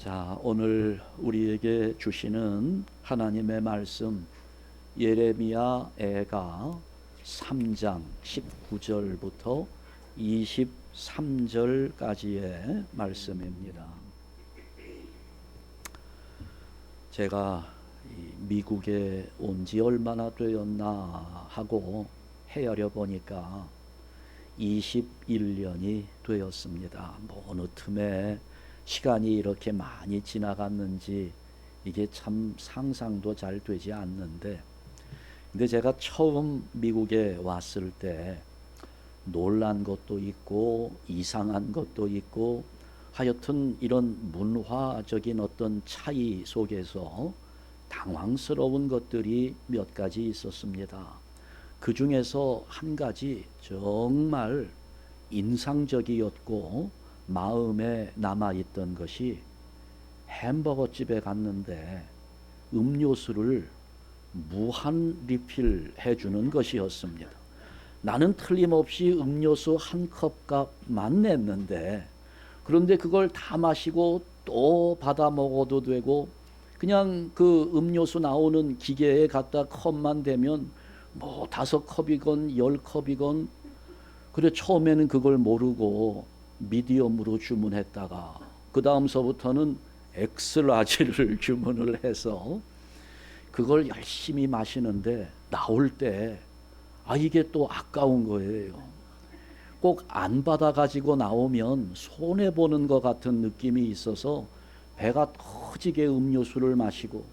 자, 오늘 우리에게 주시는 하나님의 말씀 예레미야 애가 3장 19절부터 23절까지의 말씀입니다. 제가 미국에 온 지 얼마나 되었나 하고 헤아려 보니까 21년이 되었습니다. 어느 틈에 시간이 이렇게 많이 지나갔는지 이게 참 상상도 잘 되지 않는데, 근데 제가 처음 미국에 왔을 때 놀란 것도 있고 이상한 것도 있고 하여튼 이런 문화적인 어떤 차이 속에서 당황스러운 것들이 몇 가지 있었습니다. 그 중에서 한 가지 정말 인상적이었고 마음에 남아있던 것이, 햄버거 집에 갔는데 음료수를 무한 리필 해주는 것이었습니다. 나는 틀림없이 음료수 한 컵 값만 냈는데, 그런데 그걸 다 마시고 또 받아 먹어도 되고, 그냥 그 음료수 나오는 기계에 갖다 컵만 대면 뭐 5컵이건 10컵이건, 그래 처음에는 그걸 모르고 미디엄으로 주문했다가 그 다음서부터는 엑스라지를 주문을 해서 그걸 열심히 마시는데, 나올 때 이게 또 아까운 거예요. 꼭 안 받아 가지고 나오면 손해 보는 것 같은 느낌이 있어서 배가 터지게 음료수를 마시고,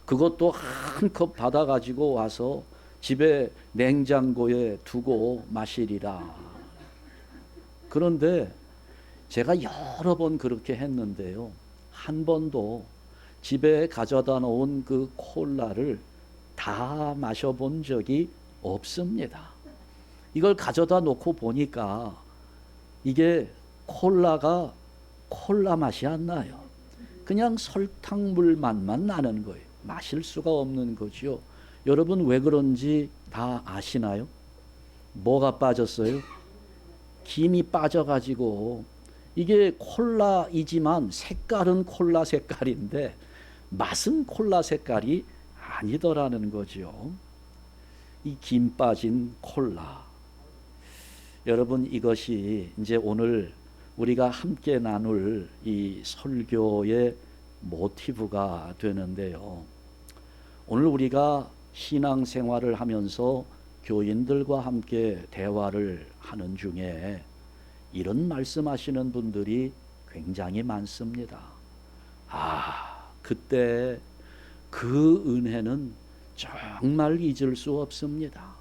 그것도 한 컵 받아 가지고 와서 집에 냉장고에 두고 마시리라. 그런데 제가 여러 번 그렇게 했는데요, 한 번도 집에 가져다 놓은 그 콜라를 다 마셔본 적이 없습니다. 이걸 가져다 놓고 보니까 이게 콜라가 콜라 맛이 안 나요. 그냥 설탕물 맛만 나는 거예요. 마실 수가 없는 거죠. 여러분 왜 그런지 다 아시나요? 뭐가 빠졌어요? 김이 빠져가지고, 이게 콜라이지만 색깔은 콜라 색깔인데 맛은 콜라 색깔이 아니더라는 거죠. 이 김 빠진 콜라. 여러분, 이것이 이제 오늘 우리가 함께 나눌 이 설교의 모티브가 되는데요. 오늘 우리가 신앙생활을 하면서 교인들과 함께 대화를 하는 중에 이런 말씀하시는 분들이 굉장히 많습니다. 그때 그 은혜는 정말 잊을 수 없습니다.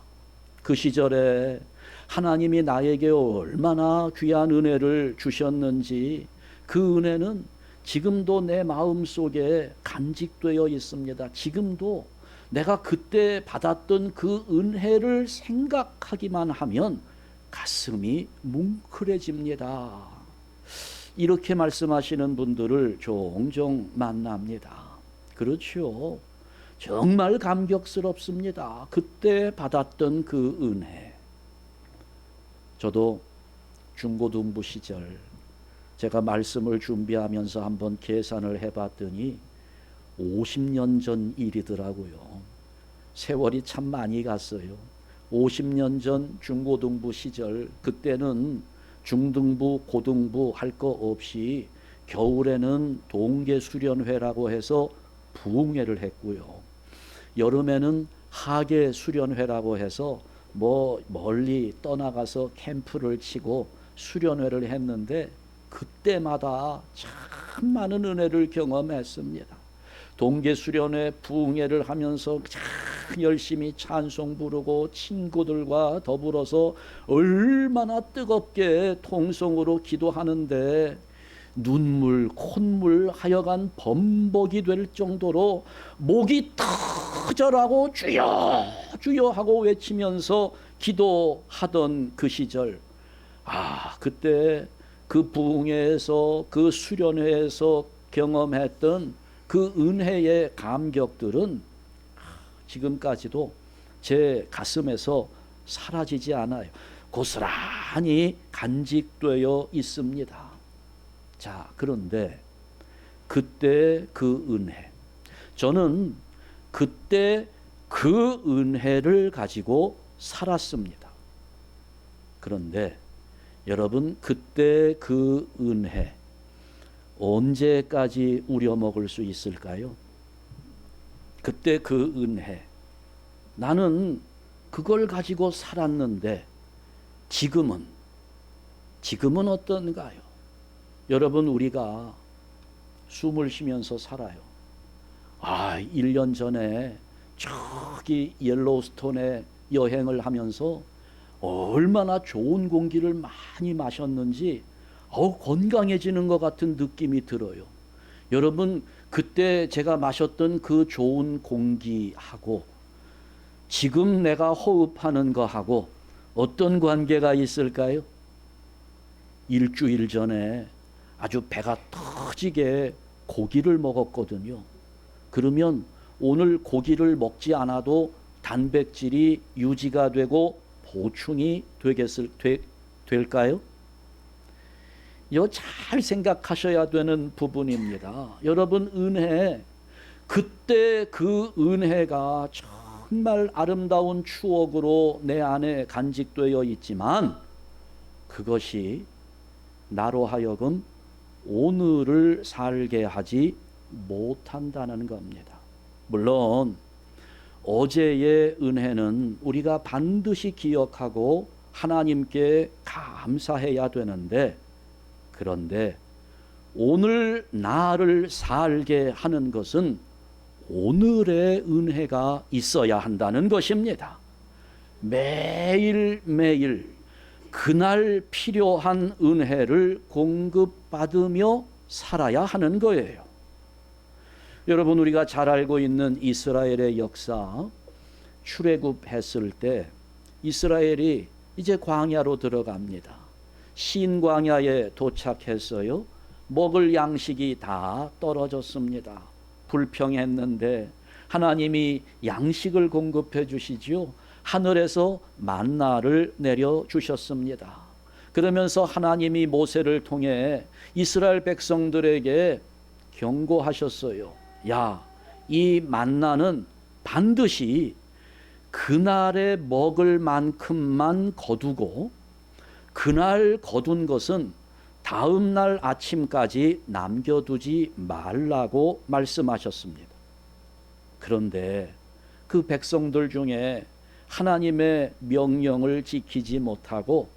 그 시절에 하나님이 나에게 얼마나 귀한 은혜를 주셨는지, 그 은혜는 지금도 내 마음속에 간직되어 있습니다. 지금도 내가 그때 받았던 그 은혜를 생각하기만 하면 가슴이 뭉클해집니다. 이렇게 말씀하시는 분들을 종종 만납니다. 그렇죠. 정말 감격스럽습니다. 그때 받았던 그 은혜. 저도 중고등부 시절 제가 말씀을 준비하면서 한번 계산을 해봤더니 50년 전 일이더라고요. 세월이 참 많이 갔어요. 50년 전 중고등부 시절, 그때는 중등부, 고등부 할 거 없이 겨울에는 동계수련회라고 해서 부흥회를 했고요. 여름에는 하계수련회라고 해서 멀리 떠나가서 캠프를 치고 수련회를 했는데, 그때마다 참 많은 은혜를 경험했습니다. 동계수련회 부흥회를 하면서 참 열심히 찬송 부르고 친구들과 더불어서 얼마나 뜨겁게 통성으로 기도하는데, 눈물, 콧물 하여간 범벅이 될 정도로 목이 터져라고 주여 주여 하고 외치면서 기도하던 그 시절, 그때 그 부흥회에서, 그 수련회에서 경험했던 그 은혜의 감격들은 지금까지도 제 가슴에서 사라지지 않아요. 고스란히 간직되어 있습니다. 자, 그런데 그때 그 은혜. 저는 그때 그 은혜를 가지고 살았습니다. 그런데 여러분, 그때 그 은혜 언제까지 우려먹을 수 있을까요? 그때 그 은혜, 나는 그걸 가지고 살았는데 지금은 어떤가요? 여러분, 우리가 숨을 쉬면서 살아요. 1년 전에 저기 옐로우스톤에 여행을 하면서 얼마나 좋은 공기를 많이 마셨는지 건강해지는 것 같은 느낌이 들어요. 여러분, 그때 제가 마셨던 그 좋은 공기하고 지금 내가 호흡하는 거하고 어떤 관계가 있을까요? 일주일 전에 아주 배가 터지게 고기를 먹었거든요. 그러면 오늘 고기를 먹지 않아도 단백질이 유지가 되고 보충이 될까요? 이거 잘 생각하셔야 되는 부분입니다. 여러분, 은혜, 그때 그 은혜가 정말 아름다운 추억으로 내 안에 간직되어 있지만 그것이 나로 하여금 오늘을 살게 하지 못한다는 겁니다. 물론 어제의 은혜는 우리가 반드시 기억하고 하나님께 감사해야 되는데, 그런데 오늘 나를 살게 하는 것은 오늘의 은혜가 있어야 한다는 것입니다. 매일매일 그날 필요한 은혜를 공급받으며 살아야 하는 거예요. 여러분, 우리가 잘 알고 있는 이스라엘의 역사, 출애굽했을 때 이스라엘이 이제 광야로 들어갑니다. 신광야에 도착했어요. 먹을 양식이 다 떨어졌습니다. 불평했는데 하나님이 양식을 공급해 주시지요. 하늘에서 만나를 내려주셨습니다. 그러면서 하나님이 모세를 통해 이스라엘 백성들에게 경고하셨어요. 야, 이 만나는 반드시 그날에 먹을 만큼만 거두고 그날 거둔 것은 다음 날 아침까지 남겨두지 말라고 말씀하셨습니다. 그런데 그 백성들 중에 하나님의 명령을 지키지 못하고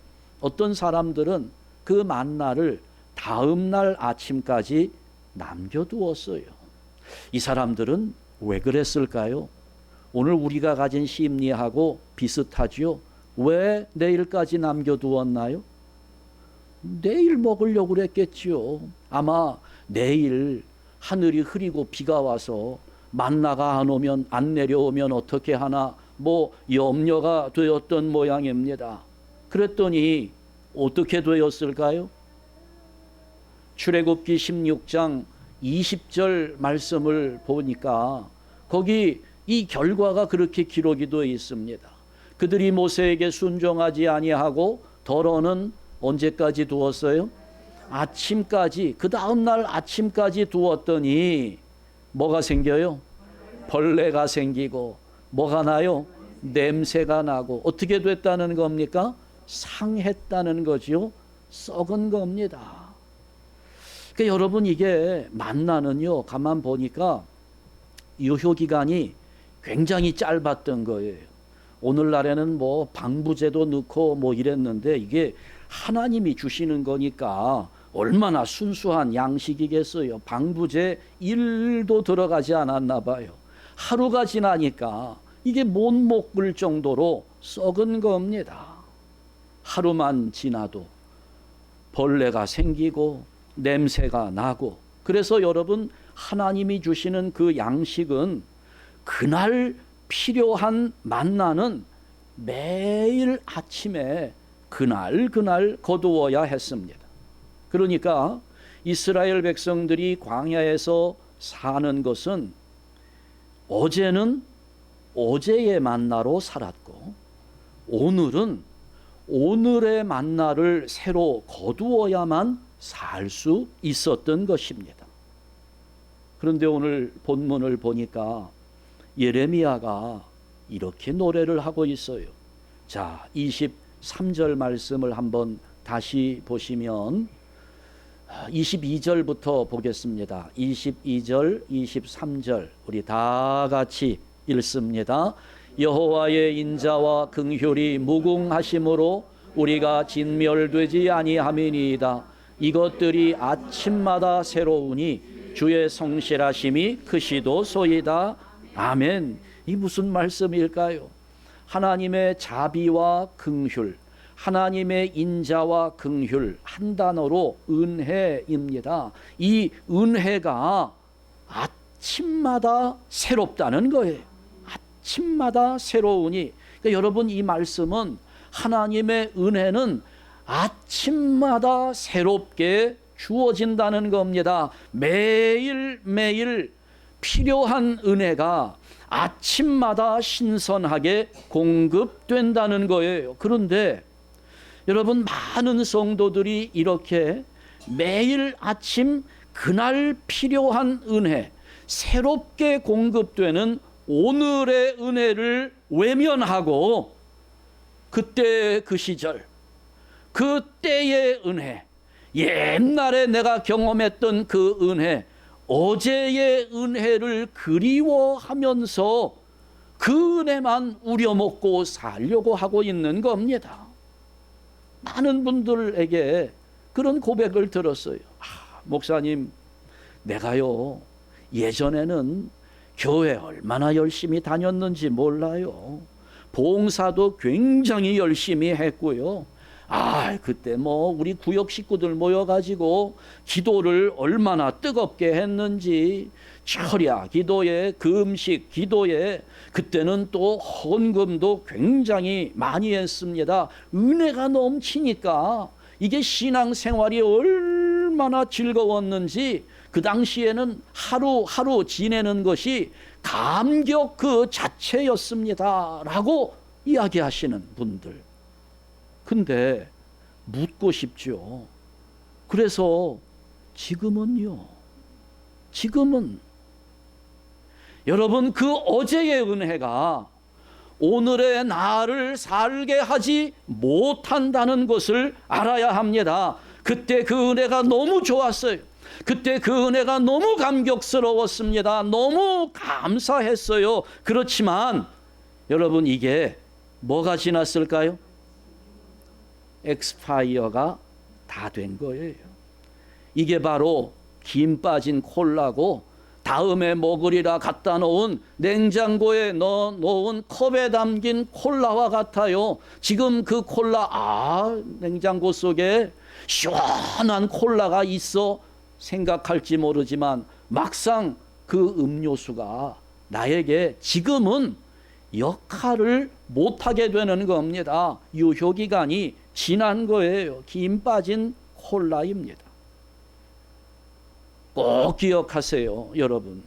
어떤 사람들은 그 만나를 다음 날 아침까지 남겨두었어요. 이 사람들은 왜 그랬을까요? 오늘 우리가 가진 심리하고 비슷하지요. 왜 내일까지 남겨두었나요? 내일 먹으려고 그랬겠지요. 아마 내일 하늘이 흐리고 비가 와서 만나가 안 내려오면 어떻게 하나 염려가 되었던 모양입니다. 그랬더니 어떻게 되었을까요? 출애굽기 16장 20절 말씀을 보니까 거기 이 결과가 그렇게 기록이 되어 있습니다. 그들이 모세에게 순종하지 아니하고 덜어는 언제까지 두었어요? 아침까지, 그 다음 날 아침까지 두었더니 뭐가 생겨요? 벌레가 생기고 뭐가 나요? 냄새가 나고 어떻게 됐다는 겁니까? 상했다는 거지요. 썩은 겁니다. 그러니까 여러분, 이게 만나는요, 가만 보니까 유효기간이 굉장히 짧았던 거예요. 오늘날에는 방부제도 넣고 이랬는데 이게 하나님이 주시는 거니까 얼마나 순수한 양식이겠어요. 방부제 1도 들어가지 않았나 봐요. 하루가 지나니까 이게 못 먹을 정도로 썩은 겁니다. 하루만 지나도 벌레가 생기고 냄새가 나고. 그래서 여러분, 하나님이 주시는 그 양식은 그날 필요한 만나는 매일 아침에 그날 거두어야 했습니다. 그러니까 이스라엘 백성들이 광야에서 사는 것은 어제는 어제의 만나로 살았고 오늘은 오늘의 만나를 새로 거두어야만 살 수 있었던 것입니다. 그런데 오늘 본문을 보니까 예레미야가 이렇게 노래를 하고 있어요. 자, 23절 말씀을 한번 다시 보시면 22절부터 보겠습니다. 22절, 23절 우리 다 같이 읽습니다. 여호와의 인자와 긍휼이 무궁하심으로 우리가 진멸되지 아니함이니이다. 이것들이 아침마다 새로우니 주의 성실하심이 크시도소이다. 아멘. 이 무슨 말씀일까요? 하나님의 자비와 긍휼, 하나님의 인자와 긍휼, 한 단어로 은혜입니다. 이 은혜가 아침마다 새롭다는 거예요. 아침마다 새로우니. 그러니까 여러분, 이 말씀은 하나님의 은혜는 아침마다 새롭게 주어진다는 겁니다. 매일매일 필요한 은혜가 아침마다 신선하게 공급된다는 거예요. 그런데 여러분, 많은 성도들이 이렇게 매일 아침 그날 필요한 은혜, 새롭게 공급되는 오늘의 은혜를 외면하고 그때 그 시절, 그때의 은혜, 옛날에 내가 경험했던 그 은혜, 어제의 은혜를 그리워하면서 그 은혜만 우려먹고 살려고 하고 있는 겁니다. 많은 분들에게 그런 고백을 들었어요. 목사님, 내가요 예전에는 교회 얼마나 열심히 다녔는지 몰라요. 봉사도 굉장히 열심히 했고요. 그때 우리 구역 식구들 모여가지고 기도를 얼마나 뜨겁게 했는지, 철야 기도에, 금식 기도에, 그때는 또 헌금도 굉장히 많이 했습니다. 은혜가 넘치니까 이게 신앙생활이 얼마나 즐거웠는지 그 당시에는 하루하루 지내는 것이 감격 그 자체였습니다 라고 이야기하시는 분들. 근데 묻고 싶죠. 그래서 지금은요, 지금은 여러분, 그 어제의 은혜가 오늘의 나를 살게 하지 못한다는 것을 알아야 합니다. 그때 그 은혜가 너무 좋았어요. 그때 그 은혜가 너무 감격스러웠습니다. 너무 감사했어요. 그렇지만 여러분, 이게 뭐가 지났을까요? 엑스파이어가 다 된 거예요. 이게 바로 김 빠진 콜라고 다음에 먹으리라 갖다 놓은 냉장고에 넣어놓은 컵에 담긴 콜라와 같아요. 지금 그 콜라, 냉장고 속에 시원한 콜라가 있어 생각할지 모르지만 막상 그 음료수가 나에게 지금은 역할을 못하게 되는 겁니다. 유효기간이 지난 거예요. 김 빠진 콜라입니다. 꼭 기억하세요, 여러분.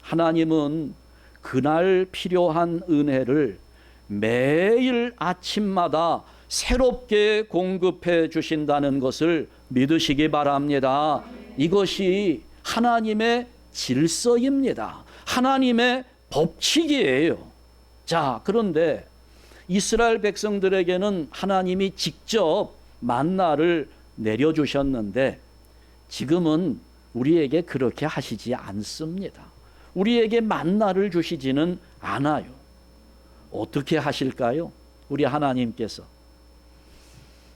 하나님은 그날 필요한 은혜를 매일 아침마다 새롭게 공급해 주신다는 것을 믿으시기 바랍니다. 이것이 하나님의 질서입니다. 하나님의 법칙이에요. 자, 그런데 이스라엘 백성들에게는 하나님이 직접 만나를 내려주셨는데 지금은 우리에게 그렇게 하시지 않습니다. 우리에게 만나를 주시지는 않아요. 어떻게 하실까요? 우리 하나님께서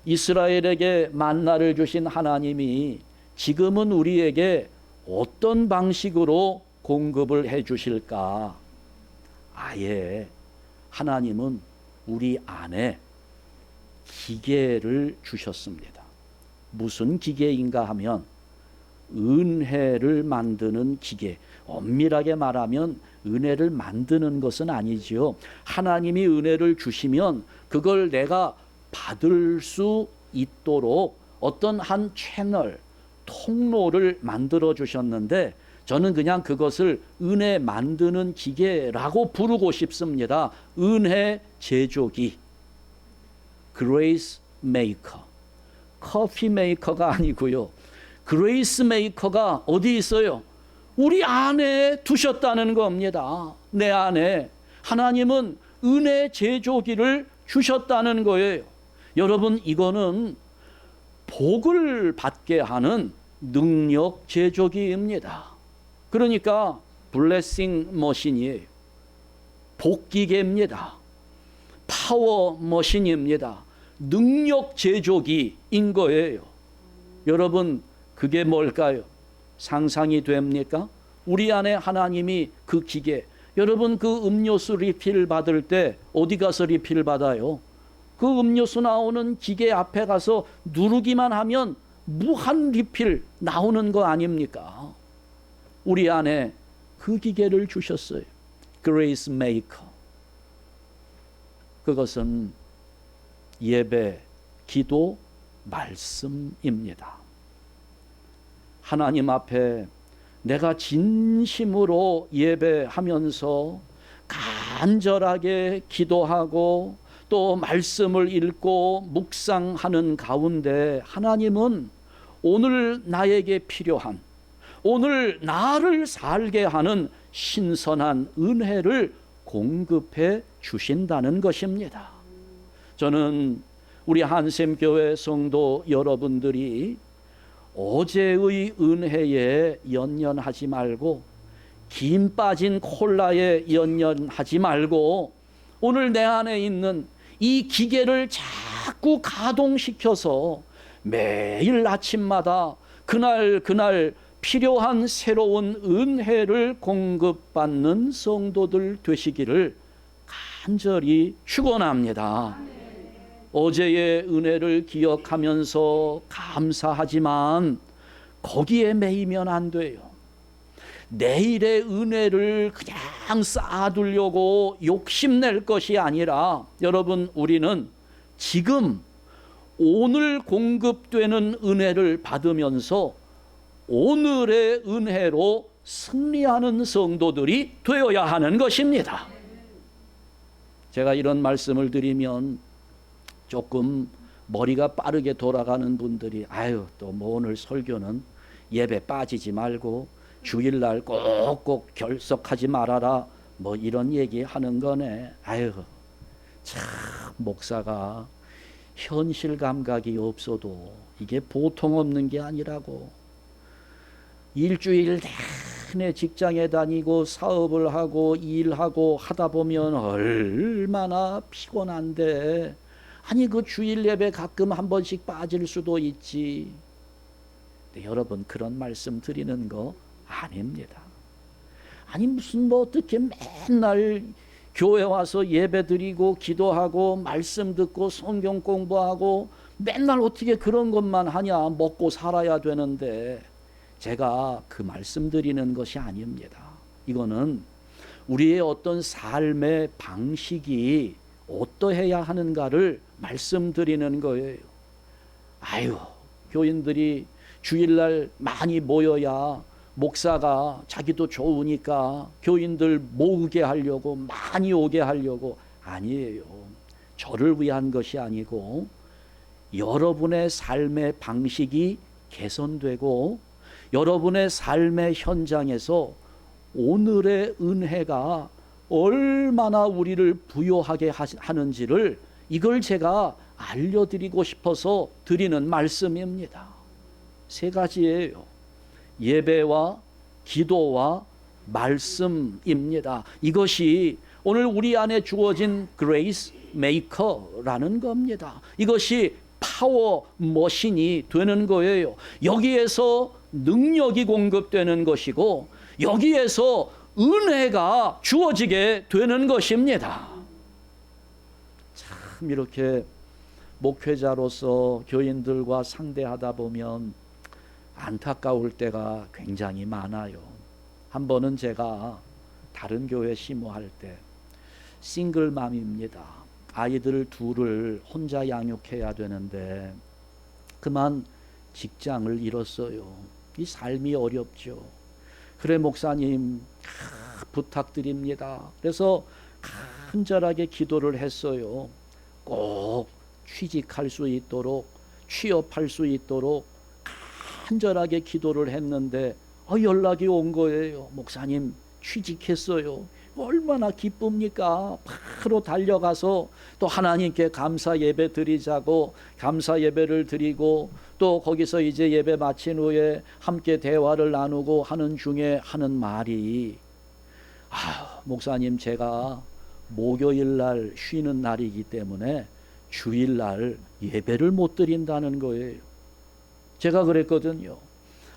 이스라엘에게 만나를 주신 하나님이 지금은 우리에게 어떤 방식으로 공급을 해 주실까? 아예 하나님은 우리 안에 기계를 주셨습니다. 무슨 기계인가 하면 은혜를 만드는 기계. 엄밀하게 말하면 은혜를 만드는 것은 아니지요. 하나님이 은혜를 주시면 그걸 내가 받을 수 있도록 어떤 한 채널, 통로를 만들어 주셨는데 저는 그냥 그것을 은혜 만드는 기계라고 부르고 싶습니다. 은혜 제조기, 그레이스 메이커. 커피 메이커가 아니고요. 그레이스 메이커가 어디 있어요? 우리 안에 두셨다는 겁니다. 내 안에 하나님은 은혜 제조기를 주셨다는 거예요. 여러분, 이거는 복을 받게 하는 능력 제조기입니다. 그러니까 블레싱 머신이에요. 복기계입니다. 파워 머신입니다. 능력 제조기인 거예요. 여러분, 그게 뭘까요? 상상이 됩니까? 우리 안에 하나님이 그 기계. 여러분, 그 음료수 리필 받을 때 어디 가서 리필 받아요? 그 음료수 나오는 기계 앞에 가서 누르기만 하면 무한 리필 나오는 거 아닙니까? 우리 안에 그 기계를 주셨어요. 그레이스 메이커. 그것은 예배, 기도, 말씀입니다. 하나님 앞에 내가 진심으로 예배하면서 간절하게 기도하고 또 말씀을 읽고 묵상하는 가운데 하나님은 오늘 나에게 필요한, 오늘 나를 살게 하는 신선한 은혜를 공급해 주신다는 것입니다. 저는 우리 한샘교회 성도 여러분들이 어제의 은혜에 연연하지 말고, 김 빠진 콜라에 연연하지 말고, 오늘 내 안에 있는 이 기계를 자꾸 가동시켜서 매일 아침마다 그날 필요한 새로운 은혜를 공급받는 성도들 되시기를 간절히 축원합니다. 어제의 은혜를 기억하면서 감사하지만 거기에 매이면 안 돼요. 내일의 은혜를 그냥 쌓아두려고 욕심낼 것이 아니라, 여러분, 우리는 지금 오늘 공급되는 은혜를 받으면서 오늘의 은혜로 승리하는 성도들이 되어야 하는 것입니다. 제가 이런 말씀을 드리면 조금 머리가 빠르게 돌아가는 분들이, 아유, 또 뭐 오늘 설교는 예배 빠지지 말고 주일날 꼭꼭 결석하지 말아라, 뭐 이런 얘기 하는 거네. 아유, 참 목사가 현실 감각이 없어도 이게 보통 없는 게 아니라고. 일주일 내내 직장에 다니고 사업을 하고 일하고 하다 보면 얼마나 피곤한데, 아니 그 주일 예배 가끔 한 번씩 빠질 수도 있지. 근데 여러분, 그런 말씀 드리는 거 아닙니다. 아니 무슨 뭐 어떻게 맨날 교회 와서 예배 드리고 기도하고 말씀 듣고 성경 공부하고 맨날 어떻게 그런 것만 하냐, 먹고 살아야 되는데. 제가 그 말씀 드리는 것이 아닙니다. 이거는 우리의 어떤 삶의 방식이 어떠해야 하는가를 말씀드리는 거예요. 아유, 교인들이 주일날 많이 모여야 목사가 자기도 좋으니까 교인들 모으게 하려고, 많이 오게 하려고. 아니에요. 저를 위한 것이 아니고 여러분의 삶의 방식이 개선되고 여러분의 삶의 현장에서 오늘의 은혜가 얼마나 우리를 부요하게 하는지를, 이걸 제가 알려드리고 싶어서 드리는 말씀입니다. 세 가지예요. 예배와 기도와 말씀입니다. 이것이 오늘 우리 안에 주어진 그레이스 메이커라는 겁니다. 이것이 파워 머신이 되는 거예요. 여기에서 능력이 공급되는 것이고 여기에서 은혜가 주어지게 되는 것입니다. 참 이렇게 목회자로서 교인들과 상대하다 보면 안타까울 때가 굉장히 많아요. 한 번은 제가 다른 교회 심호할 때, 싱글맘입니다. 아이들 둘을 혼자 양육해야 되는데 그만 직장을 잃었어요. 이 삶이 어렵죠. 그래 목사님 부탁드립니다. 그래서 간절하게 기도를 했어요. 꼭 취직할 수 있도록, 취업할 수 있도록 간절하게 기도를 했는데 연락이 온 거예요. 목사님 취직했어요. 얼마나 기쁩니까? 바로 달려가서 또 하나님께 감사 예배 드리자고 감사 예배를 드리고 또 거기서 이제 예배 마친 후에 함께 대화를 나누고 하는 중에 하는 말이 목사님 제가 목요일 날 쉬는 날이기 때문에 주일 날 예배를 못 드린다는 거예요. 제가 그랬거든요.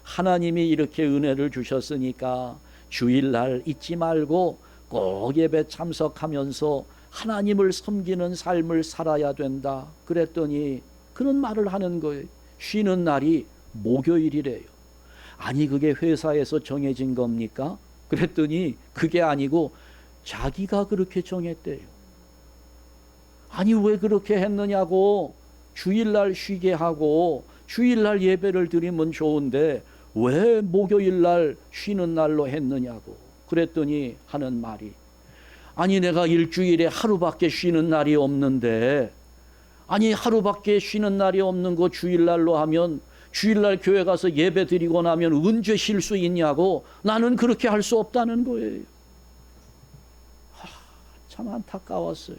하나님이 이렇게 은혜를 주셨으니까 주일 날 잊지 말고 꼭 예배 참석하면서 하나님을 섬기는 삶을 살아야 된다. 그랬더니 그런 말을 하는 거예요. 쉬는 날이 목요일이래요. 아니 그게 회사에서 정해진 겁니까? 그랬더니 그게 아니고 자기가 그렇게 정했대요. 아니 왜 그렇게 했느냐고. 주일날 쉬게 하고 주일날 예배를 드리면 좋은데 왜 목요일날 쉬는 날로 했느냐고. 그랬더니 하는 말이 아니 내가 일주일에 하루밖에 쉬는 날이 없는데 아니 하루밖에 쉬는 날이 없는 거 주일날로 하면 주일날 교회 가서 예배 드리고 나면 언제 쉴 수 있냐고. 나는 그렇게 할 수 없다는 거예요. 참 안타까웠어요.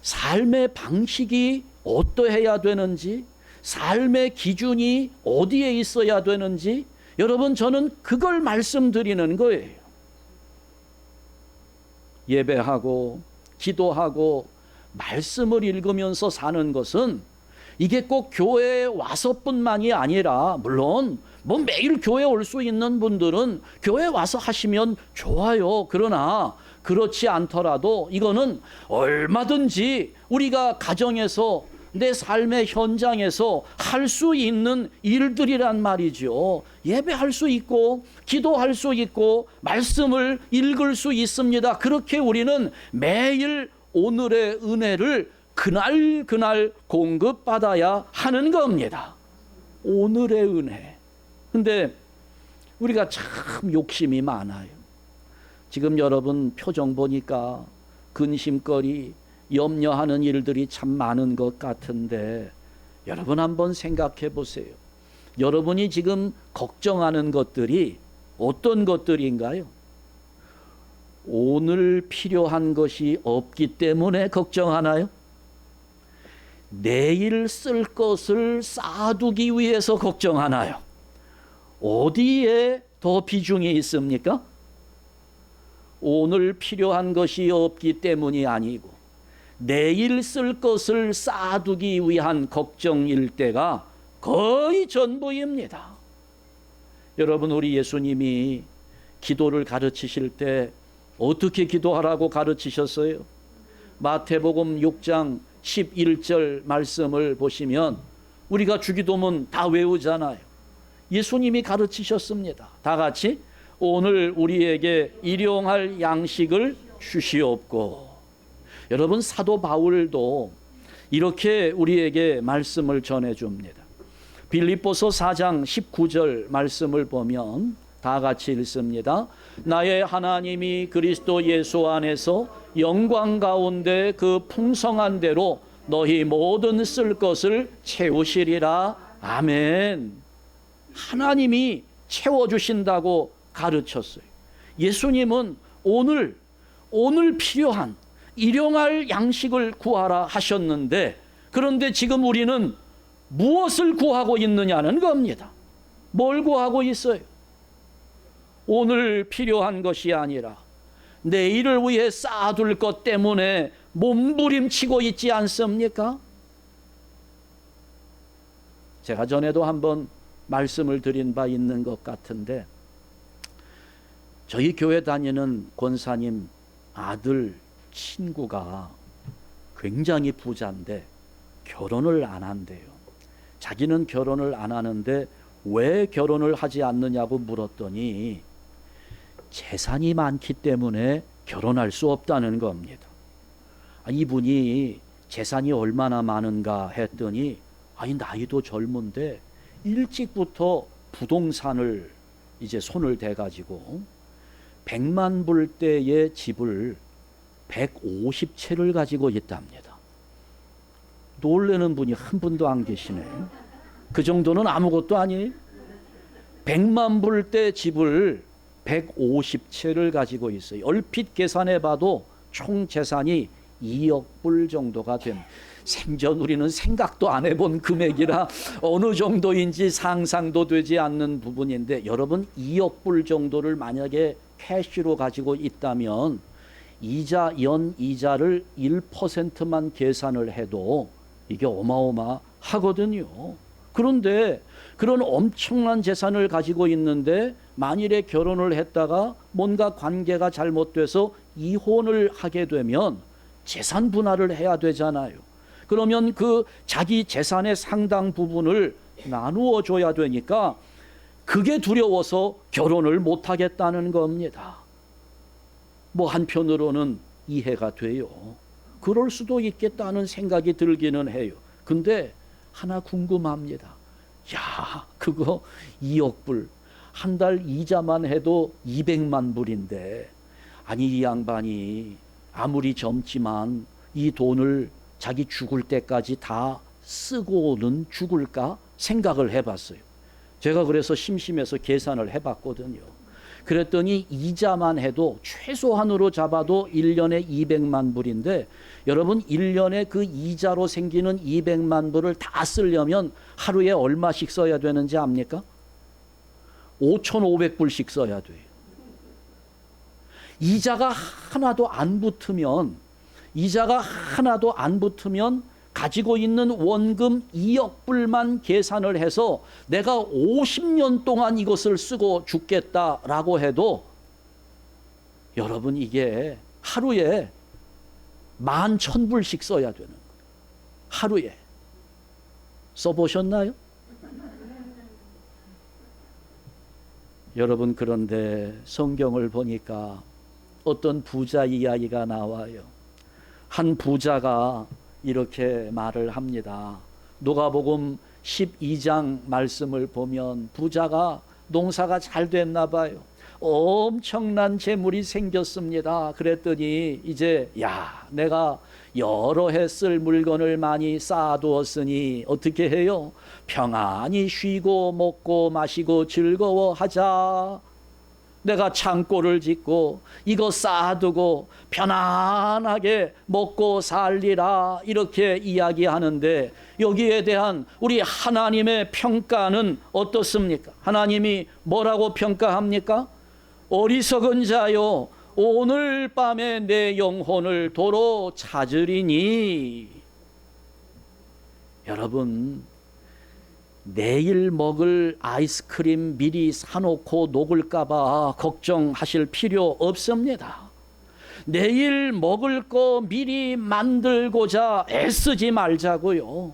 삶의 방식이 어떠해야 되는지, 삶의 기준이 어디에 있어야 되는지, 여러분 저는 그걸 말씀드리는 거예요. 예배하고 기도하고 말씀을 읽으면서 사는 것은 이게 꼭 교회에 와서뿐만이 아니라, 물론 뭐 매일 교회 올 수 있는 분들은 교회 와서 하시면 좋아요. 그러나 그렇지 않더라도 이거는 얼마든지 우리가 가정에서 내 삶의 현장에서 할 수 있는 일들이란 말이죠. 예배할 수 있고 기도할 수 있고 말씀을 읽을 수 있습니다. 그렇게 우리는 매일 오늘의 은혜를 그날 공급받아야 하는 겁니다. 오늘의 은혜. 근데 우리가 참 욕심이 많아요. 지금 여러분 표정 보니까 근심거리, 염려하는 일들이 참 많은 것 같은데 여러분 한번 생각해 보세요. 여러분이 지금 걱정하는 것들이 어떤 것들인가요? 오늘 필요한 것이 없기 때문에 걱정하나요? 내일 쓸 것을 쌓아두기 위해서 걱정하나요? 어디에 더 비중이 있습니까? 오늘 필요한 것이 없기 때문이 아니고 내일 쓸 것을 쌓아두기 위한 걱정일 때가 거의 전부입니다. 여러분 우리 예수님이 기도를 가르치실 때 어떻게 기도하라고 가르치셨어요? 마태복음 6장 11절 말씀을 보시면 우리가 주기도문 다 외우잖아요. 예수님이 가르치셨습니다. 다 같이 오늘 우리에게 일용할 양식을 주시옵고. 여러분 사도 바울도 이렇게 우리에게 말씀을 전해줍니다. 빌립보서 4장 19절 말씀을 보면 다 같이 읽습니다. 나의 하나님이 그리스도 예수 안에서 영광 가운데 그 풍성한 대로 너희 모든 쓸 것을 채우시리라. 아멘. 하나님이 채워주신다고 가르쳤어요. 예수님은 오늘 필요한 일용할 양식을 구하라 하셨는데, 그런데 지금 우리는 무엇을 구하고 있느냐는 겁니다. 뭘 구하고 있어요? 오늘 필요한 것이 아니라 내일을 위해 쌓아둘 것 때문에 몸부림치고 있지 않습니까? 제가 전에도 한번 말씀을 드린 바 있는 것 같은데, 저희 교회 다니는 권사님 아들 친구가 굉장히 부자인데 결혼을 안 한대요. 자기는 결혼을 안 하는데 왜 결혼을 하지 않느냐고 물었더니 재산이 많기 때문에 결혼할 수 없다는 겁니다. 이분이 재산이 얼마나 많은가 했더니 나이도 젊은데 일찍부터 부동산을 이제 손을 대가지고 100만 불대의 집을 150채를 가지고 있답니다. 놀라는 분이 한 분도 안 계시네. 그 정도는 아무것도 아니에요. 100만 불대 집을 150채를 가지고 있어요. 얼핏 계산해 봐도 총 재산이 2억 불 정도가 됩니다. 생전 우리는 생각도 안 해본 금액이라 어느 정도인지 상상도 되지 않는 부분인데, 여러분 2억 불 정도를 만약에 캐시로 가지고 있다면 연 이자를 1%만 계산을 해도 이게 어마어마하거든요. 그런데 그런 엄청난 재산을 가지고 있는데 만일에 결혼을 했다가 뭔가 관계가 잘못돼서 이혼을 하게 되면 재산 분할을 해야 되잖아요. 그러면 그 자기 재산의 상당 부분을 나누어 줘야 되니까 그게 두려워서 결혼을 못 하겠다는 겁니다. 뭐 한편으로는 이해가 돼요. 그럴 수도 있겠다는 생각이 들기는 해요. 근데 하나 궁금합니다. 야, 그거 2억 불, 한 달 이자만 해도 200만 불인데, 아니 이 양반이 아무리 젊지만 이 돈을 자기 죽을 때까지 다 쓰고는 죽을까 생각을 해봤어요. 제가 그래서 심심해서 계산을 해봤거든요. 그랬더니 이자만 해도 최소한으로 잡아도 1년에 200만 불인데, 여러분 1년에 그 이자로 생기는 200만 불을 다 쓰려면 하루에 얼마씩 써야 되는지 압니까? 5,500불씩 써야 돼요. 이자가 하나도 안 붙으면 가지고 있는 원금 2억 불만 계산을 해서 내가 50년 동안 이것을 쓰고 죽겠다라고 해도, 여러분 이게 하루에 11,000불씩 써야 되는 거예요. 하루에. 써보셨나요? 여러분, 그런데 성경을 보니까 어떤 부자 이야기가 나와요. 한 부자가 이렇게 말을 합니다. 누가복음 12장 말씀을 보면 부자가 농사가 잘 됐나 봐요. 엄청난 재물이 생겼습니다. 그랬더니 이제 내가 여러 해 쓸 물건을 많이 쌓아두었으니 어떻게 해요? 평안히 쉬고 먹고 마시고 즐거워하자. 내가 창고를 짓고 이거 쌓아두고 편안하게 먹고 살리라, 이렇게 이야기하는데, 여기에 대한 우리 하나님의 평가는 어떻습니까? 하나님이 뭐라고 평가합니까? 어리석은 자요, 오늘 밤에 내 영혼을 도로 찾으리니. 여러분, 내일 먹을 아이스크림 미리 사놓고 녹을까봐 걱정하실 필요 없습니다. 내일 먹을 거 미리 만들고자 애쓰지 말자고요.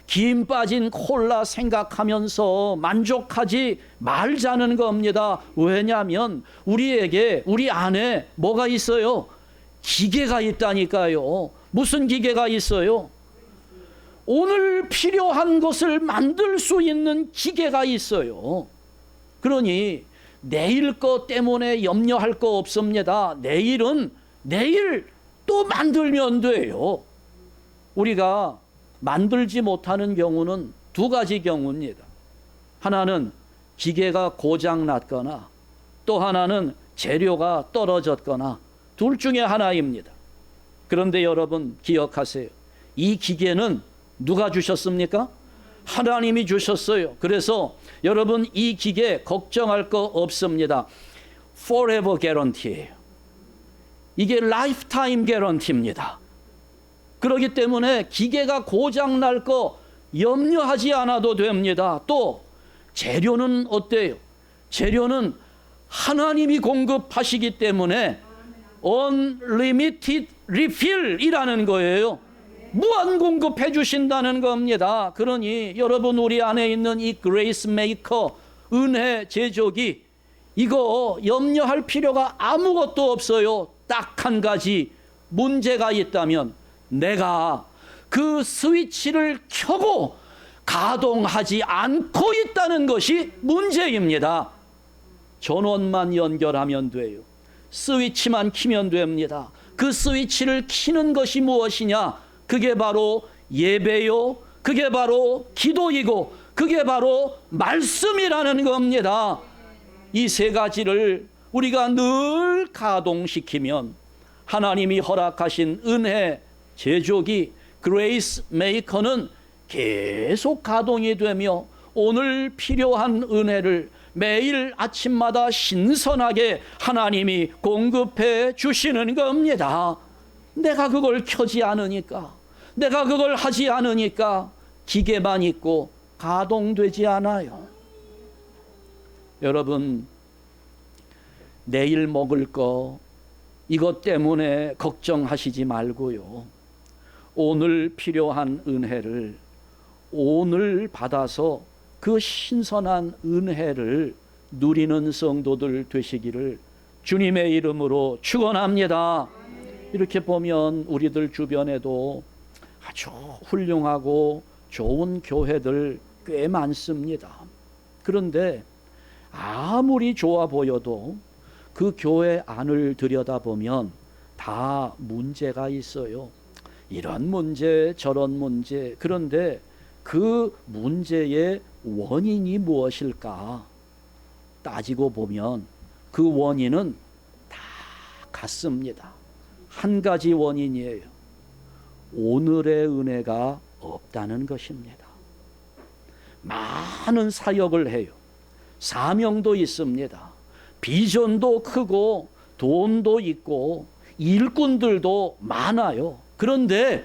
김 빠진 콜라 생각하면서 만족하지 말자는 겁니다. 왜냐하면 우리 안에 뭐가 있어요? 기계가 있다니까요. 무슨 기계가 있어요? 오늘 필요한 것을 만들 수 있는 기계가 있어요. 그러니 내일 것 때문에 염려할 거 없습니다. 내일은 내일 또 만들면 돼요. 우리가 만들지 못하는 경우는 두 가지 경우입니다. 하나는 기계가 고장 났거나, 또 하나는 재료가 떨어졌거나, 둘 중에 하나입니다. 그런데 여러분 기억하세요. 이 기계는 누가 주셨습니까? 하나님이 주셨어요. 그래서 여러분 이 기계 걱정할 거 없습니다. Forever guarantee예요. 이게 lifetime guarantee입니다. 그렇기 때문에 기계가 고장 날 거 염려하지 않아도 됩니다. 또 재료는 어때요? 재료는 하나님이 공급하시기 때문에 unlimited refill이라는 거예요. 무한 공급해 주신다는 겁니다. 그러니 여러분, 우리 안에 있는 이 그레이스 메이커, 은혜 제조기, 이거 염려할 필요가 아무것도 없어요. 딱 한 가지 문제가 있다면, 내가 그 스위치를 켜고 가동하지 않고 있다는 것이 문제입니다. 전원만 연결하면 돼요. 스위치만 키면 됩니다. 그 스위치를 키는 것이 무엇이냐? 그게 바로 예배요, 그게 바로 기도이고, 그게 바로 말씀이라는 겁니다. 이 세 가지를 우리가 늘 가동시키면 하나님이 허락하신 은혜 제조기 그레이스 메이커는 계속 가동이 되며 오늘 필요한 은혜를 매일 아침마다 신선하게 하나님이 공급해 주시는 겁니다. 내가 그걸 켜지 않으니까, 내가 그걸 하지 않으니까 기계만 있고 가동되지 않아요. 여러분, 내일 먹을 거 이것 때문에 걱정하시지 말고요. 오늘 필요한 은혜를 오늘 받아서 그 신선한 은혜를 누리는 성도들 되시기를 주님의 이름으로 축원합니다. 이렇게 보면 우리들 주변에도 아주 훌륭하고 좋은 교회들 꽤 많습니다. 그런데 아무리 좋아 보여도 그 교회 안을 들여다보면 다 문제가 있어요. 이런 문제 저런 문제. 그런데 그 문제의 원인이 무엇일까 따지고 보면 그 원인은 다 같습니다. 한 가지 원인이에요. 오늘의 은혜가 없다는 것입니다. 많은 사역을 해요. 사명도 있습니다. 비전도 크고 돈도 있고 일꾼들도 많아요. 그런데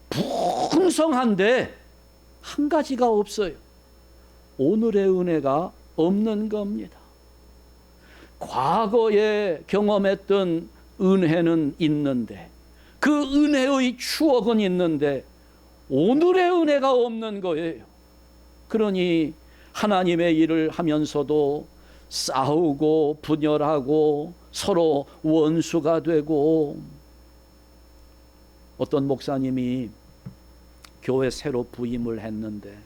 풍성한데 한 가지가 없어요. 오늘의 은혜가 없는 겁니다. 과거에 경험했던 은혜는 있는데 그 은혜의 추억은 있는데 오늘의 은혜가 없는 거예요. 그러니 하나님의 일을 하면서도 싸우고 분열하고 서로 원수가 되고, 어떤 목사님이 교회 새로 부임을 했는데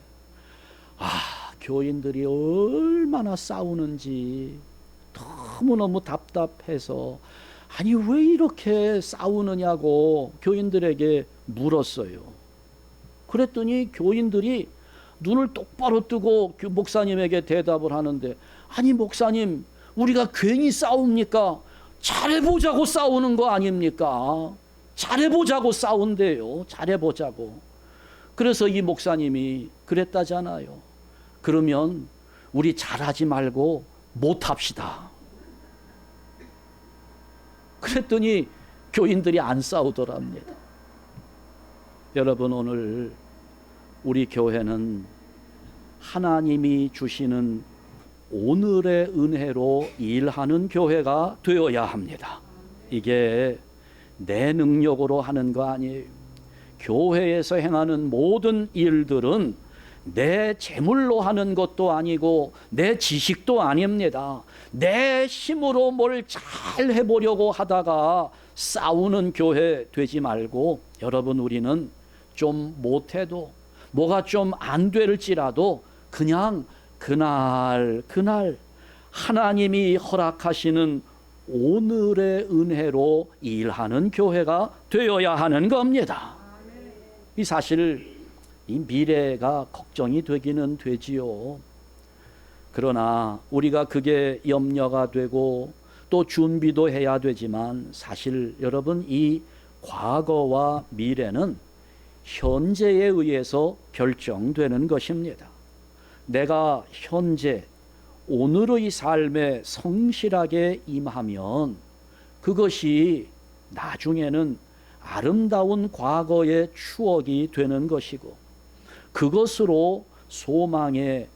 교인들이 얼마나 싸우는지 너무너무 답답해서 아니 왜 이렇게 싸우느냐고 교인들에게 물었어요. 그랬더니 교인들이 눈을 똑바로 뜨고 목사님에게 대답을 하는데, 아니 목사님, 우리가 괜히 싸웁니까? 잘해보자고 싸우는 거 아닙니까? 잘해보자고 싸운대요. 잘해보자고. 그래서 이 목사님이 그랬다잖아요. 그러면 우리 잘하지 말고 못합시다. 그랬더니 교인들이 안 싸우더랍니다. 여러분, 오늘 우리 교회는 하나님이 주시는 오늘의 은혜로 일하는 교회가 되어야 합니다. 이게 내 능력으로 하는 거 아니에요. 교회에서 행하는 모든 일들은 내 재물로 하는 것도 아니고 내 지식도 아닙니다. 내 힘으로 뭘 잘 해보려고 하다가 싸우는 교회 되지 말고, 여러분, 우리는 좀 못해도 뭐가 좀 안 될지라도 그냥 그날 하나님이 허락하시는 오늘의 은혜로 일하는 교회가 되어야 하는 겁니다. 이 사실 이 미래가 걱정이 되기는 되지요. 그러나 우리가 그게 염려가 되고 또 준비도 해야 되지만, 사실 여러분, 이 과거와 미래는 현재에 의해서 결정되는 것입니다. 내가 현재 오늘의 삶에 성실하게 임하면 그것이 나중에는 아름다운 과거의 추억이 되는 것이고, 그것으로 소망의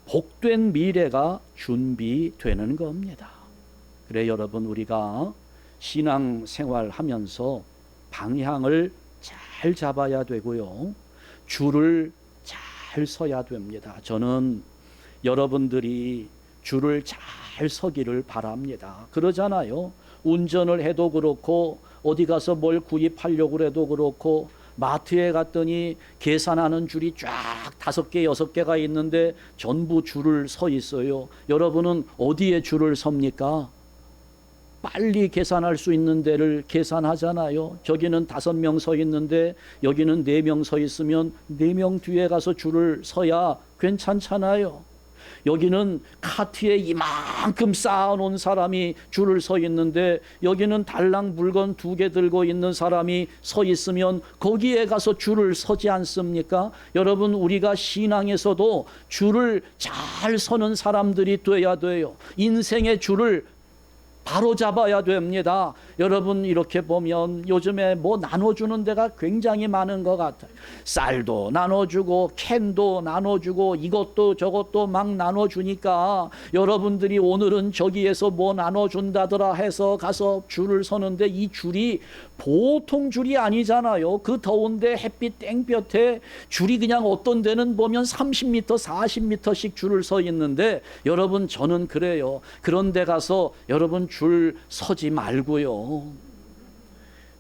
복된 미래가 준비되는 겁니다. 그래 여러분, 우리가 신앙생활하면서 방향을 잘 잡아야 되고요, 줄을 잘 서야 됩니다. 저는 여러분들이 줄을 잘 서기를 바랍니다. 그러잖아요. 운전을 해도 그렇고 어디 가서 뭘 구입하려고 해도 그렇고, 마트에 갔더니 계산하는 줄이 쫙 5개, 6개가 있는데 전부 줄을 서 있어요. 여러분은 어디에 줄을 섭니까? 빨리 계산할 수 있는 데를 계산하잖아요. 저기는 5명 서 있는데 여기는 4명 서 있으면 4명 뒤에 가서 줄을 서야 괜찮잖아요. 여기는 카트에 이만큼 쌓아놓은 사람이 줄을 서 있는데 여기는 달랑 물건 2개 들고 있는 사람이 서 있으면 거기에 가서 줄을 서지 않습니까? 여러분, 우리가 신앙에서도 줄을 잘 서는 사람들이 돼야 돼요. 인생의 줄을 바로 잡아야 됩니다. 여러분, 이렇게 보면 요즘에 뭐 나눠주는 데가 굉장히 많은 것 같아요. 쌀도 나눠주고 캔도 나눠주고 이것도 저것도 막 나눠주니까 여러분들이 오늘은 저기에서 뭐 나눠준다더라 해서 가서 줄을 서는데 이 줄이 보통 줄이 아니잖아요. 그 더운데 햇빛 땡볕에 줄이 그냥 어떤 데는 보면 30m, 40m씩 줄을 서 있는데 여러분, 저는 그래요. 그런 데 가서 여러분 줄 서지 말고요.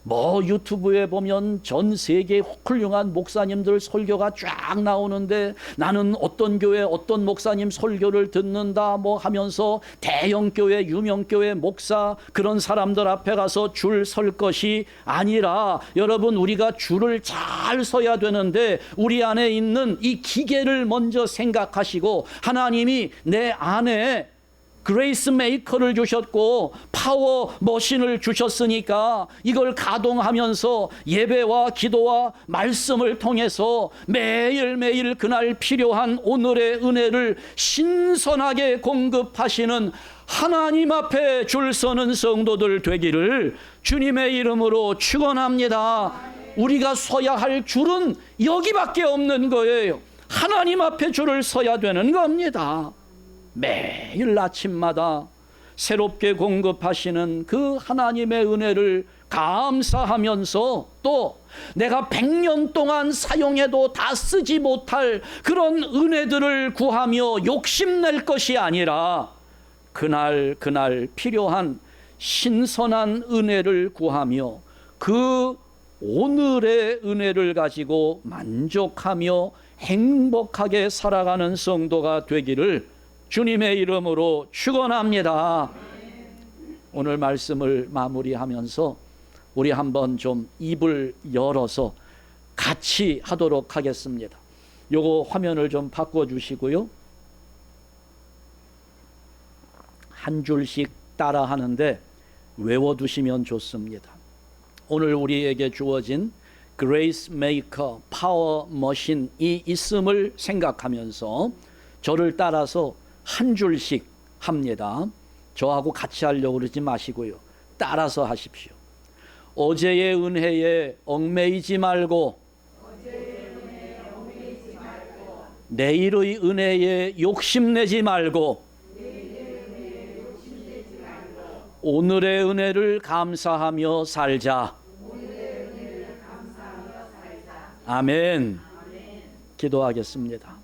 뭐 유튜브에 보면 전 세계 훌륭한 목사님들 설교가 쫙 나오는데 나는 어떤 교회 어떤 목사님 설교를 듣는다 뭐 하면서 대형 교회 유명 교회 목사 그런 사람들 앞에 가서 줄 설 것이 아니라 여러분, 우리가 줄을 잘 서야 되는데 우리 안에 있는 이 기계를 먼저 생각하시고 하나님이 내 안에 그레이스 메이커를 주셨고 파워 머신을 주셨으니까 이걸 가동하면서 예배와 기도와 말씀을 통해서 매일매일 그날 필요한 오늘의 은혜를 신선하게 공급하시는 하나님 앞에 줄 서는 성도들 되기를 주님의 이름으로 축원합니다. 우리가 서야 할 줄은 여기밖에 없는 거예요. 하나님 앞에 줄을 서야 되는 겁니다. 매일 아침마다 새롭게 공급하시는 그 하나님의 은혜를 감사하면서 또 내가 100년 동안 사용해도 다 쓰지 못할 그런 은혜들을 구하며 욕심낼 것이 아니라 그날 필요한 신선한 은혜를 구하며 그 오늘의 은혜를 가지고 만족하며 행복하게 살아가는 성도가 되기를 주님의 이름으로 축원합니다. 오늘 말씀을 마무리하면서 우리 한번 좀 입을 열어서 같이 하도록 하겠습니다. 요거 화면을 좀 바꿔주시고요. 한 줄씩 따라 하는데 외워두시면 좋습니다. 오늘 우리에게 주어진 그레이스 메이커 파워 머신이 있음을 생각하면서 저를 따라서 한 줄씩 합니다. 저하고 같이 하려고 그러지 마시고요. 따라서 하십시오. 어제의 은혜에 얽매이지 말고 내일의 은혜에 욕심내지 말고 오늘의 은혜를 감사하며 살자. 아멘. 기도하겠습니다.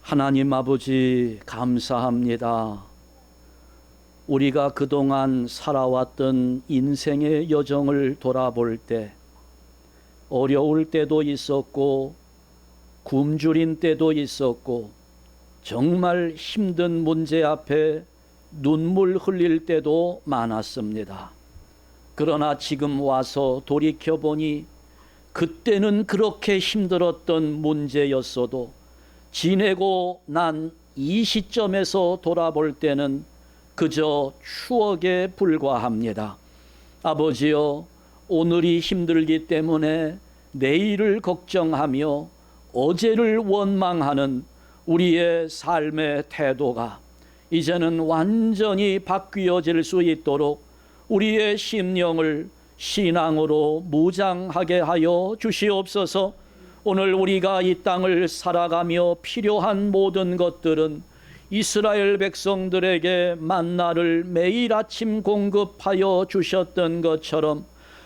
하나님 아버지, 감사합니다. 우리가 그동안 살아왔던 인생의 여정을 돌아볼 때 어려울 때도 있었고 굶주린 때도 있었고 정말 힘든 문제 앞에 눈물 흘릴 때도 많았습니다. 그러나 지금 와서 돌이켜보니 그때는 그렇게 힘들었던 문제였어도 지내고 난 이 시점에서 돌아볼 때는 그저 추억에 불과합니다. 아버지여, 오늘이 힘들기 때문에 내일을 걱정하며 어제를 원망하는 우리의 삶의 태도가 이제는 완전히 바뀌어질 수 있도록 우리의 심령을 신앙으로 무장하게 하여 주시옵소서. 오늘 우리가 이 땅을 살아가며 필요한 모든 것들은 이스라엘 백성들에게 만나를 매일 아침 공급하여 주셨던 것처럼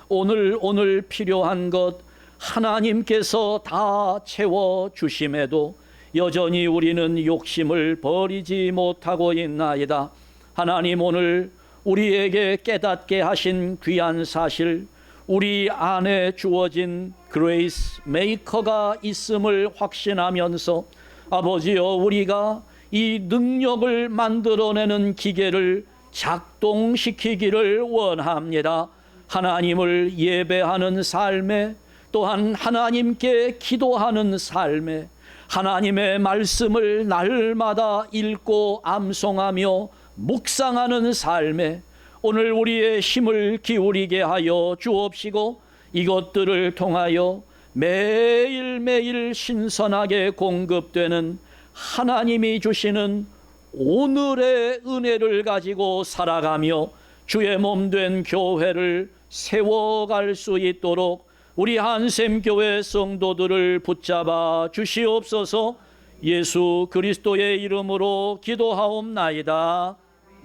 오늘 필요한 것 하나님께서 다 채워 주심에도 여전히 우리는 욕심을 버리지 못하고 있나이다. 하나님, 오늘 우리에게 깨닫게 하신 귀한 사실, 우리 안에 주어진 그레이스 메이커가 있음을 확신하면서 아버지여, 우리가 이 능력을 만들어내는 기계를 작동시키기를 원합니다. 하나님을 예배하는 삶에, 또한 하나님께 기도하는 삶에, 하나님의 말씀을 날마다 읽고 암송하며 묵상하는 삶에 오늘 우리의 힘을 기울이게 하여 주옵시고, 이것들을 통하여 매일매일 신선하게 공급되는 하나님이 주시는 오늘의 은혜를 가지고 살아가며 주의 몸 된 교회를 세워갈 수 있도록 우리 한샘교회 성도들을 붙잡아 주시옵소서. 예수 그리스도의 이름으로 기도하옵나이다.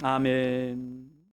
아멘.